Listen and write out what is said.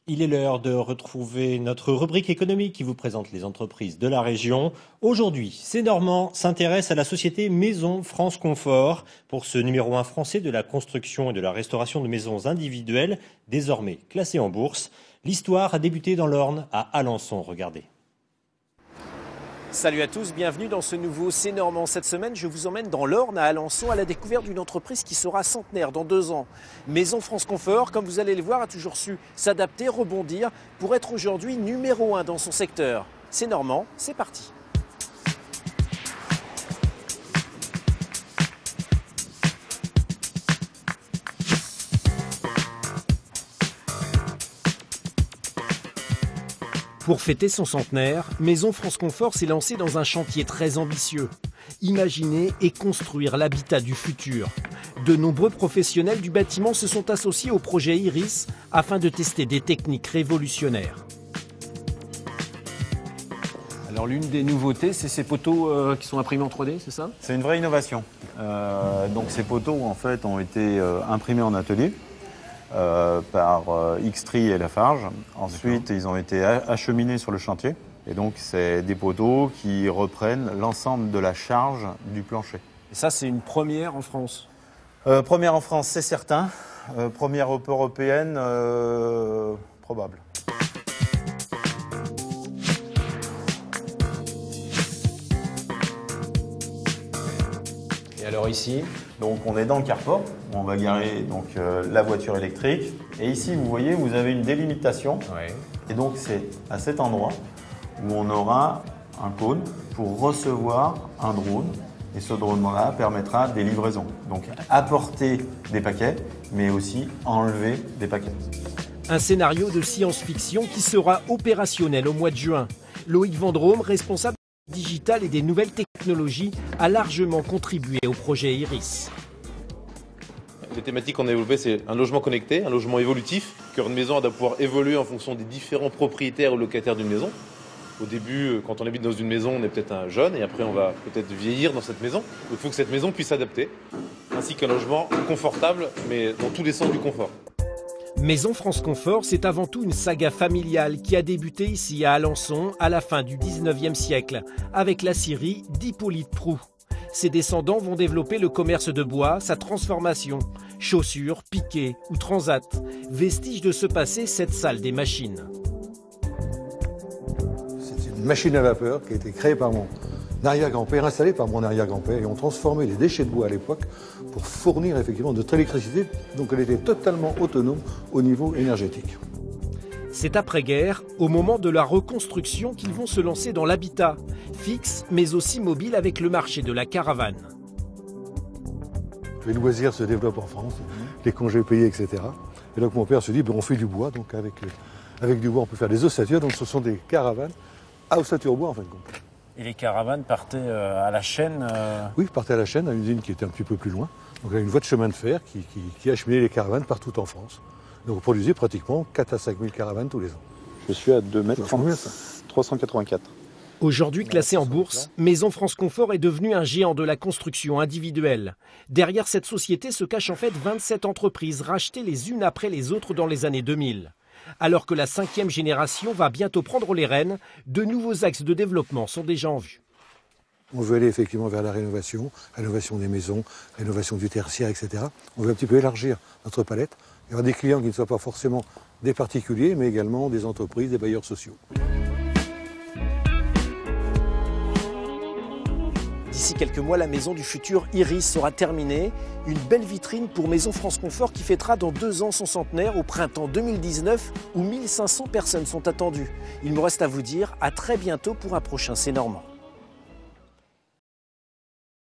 Il est l'heure de retrouver notre rubrique économique qui vous présente les entreprises de la région. Aujourd'hui, C'est Normand s'intéresse à la société Maison France Confort pour ce numéro 1 français de la construction et de la restauration de maisons individuelles, désormais classées en bourse. L'histoire a débuté dans l'Orne à Alençon, regardez. Salut à tous, bienvenue dans ce nouveau C'est Normand. Cette semaine, je vous emmène dans l'Orne à Alençon à la découverte d'une entreprise qui sera centenaire dans 2 ans. Maison France Confort, comme vous allez le voir, a toujours su s'adapter, rebondir pour être aujourd'hui numéro 1 dans son secteur. C'est Normand, c'est parti. Pour fêter son centenaire, Maison France Confort s'est lancée dans un chantier très ambitieux. Imaginer et construire l'habitat du futur. De nombreux professionnels du bâtiment se sont associés au projet Iris afin de tester des techniques révolutionnaires. Alors l'une des nouveautés, c'est ces poteaux qui sont imprimés en 3D, c'est ça? C'est une vraie innovation. Donc ces poteaux en fait ont été imprimés en atelier. Par Xtree et Lafarge. Ensuite, ils ont été acheminés sur le chantier. Et donc, c'est des poteaux qui reprennent l'ensemble de la charge du plancher. Et ça, c'est une première en France? Première en France, c'est certain. Première européenne, probable. Et alors ici? Donc on est dans le carport, on va garer donc, la voiture électrique. Et ici, vous voyez, vous avez une délimitation. Ouais. Et donc c'est à cet endroit où on aura un cône pour recevoir un drone. Et ce drone-là permettra des livraisons. Donc apporter des paquets, mais aussi enlever des paquets. Un scénario de science-fiction qui sera opérationnel au mois de juin. Loïc Vendrome, responsable digital et des nouvelles technologies, a largement contribué au projet Iris. Les thématiques qu'on a développées, c'est un logement connecté, un logement évolutif, car une maison doit pouvoir évoluer en fonction des différents propriétaires ou locataires d'une maison. Au début, quand on habite dans une maison, on est peut-être un jeune et après on va peut-être vieillir dans cette maison. Il faut que cette maison puisse s'adapter, ainsi qu'un logement confortable, mais dans tous les sens du confort. Maison France Confort, c'est avant tout une saga familiale qui a débuté ici à Alençon à la fin du 19e siècle avec la scierie d'Hippolyte Proux. Ses descendants vont développer le commerce de bois, sa transformation, chaussures, piquets ou transat, vestige de ce passé cette salle des machines. C'est une machine à vapeur qui a été créée par mon arrière-grand-père, installée par mon arrière-grand-père, et on transformait les déchets de bois à l'époque pour fournir effectivement de l'électricité, donc elle était totalement autonome au niveau énergétique. C'est après-guerre, au moment de la reconstruction, qu'ils vont se lancer dans l'habitat, fixe mais aussi mobile avec le marché de la caravane. Les loisirs se développent en France, les congés payés, etc. Et donc mon père se dit, on fait du bois, donc avec du bois on peut faire des ossature, donc ce sont des caravanes à ossature bois en fin de compte. Et les caravanes partaient à la chaîne Oui, partaient à la chaîne, à une usine qui était un petit peu plus loin. Donc il y a une voie de chemin de fer qui acheminait les caravanes partout en France. Donc on produisait pratiquement 4 à 5 000 caravanes tous les ans. Je suis à 2,30 m, 384. Aujourd'hui classée en bourse, Maison France Confort est devenue un géant de la construction individuelle. Derrière cette société se cachent en fait 27 entreprises rachetées les unes après les autres dans les années 2000. Alors que la 5e génération va bientôt prendre les rênes, de nouveaux axes de développement sont déjà en vue. On veut aller effectivement vers la rénovation des maisons, rénovation du tertiaire, etc. On veut un petit peu élargir notre palette. Il y aura des clients qui ne soient pas forcément des particuliers, mais également des entreprises, des bailleurs sociaux. D'ici quelques mois, la maison du futur Iris sera terminée. Une belle vitrine pour Maison France Confort qui fêtera dans 2 ans son centenaire au printemps 2019 où 1500 personnes sont attendues. Il me reste à vous dire à très bientôt pour un prochain C'est Normand.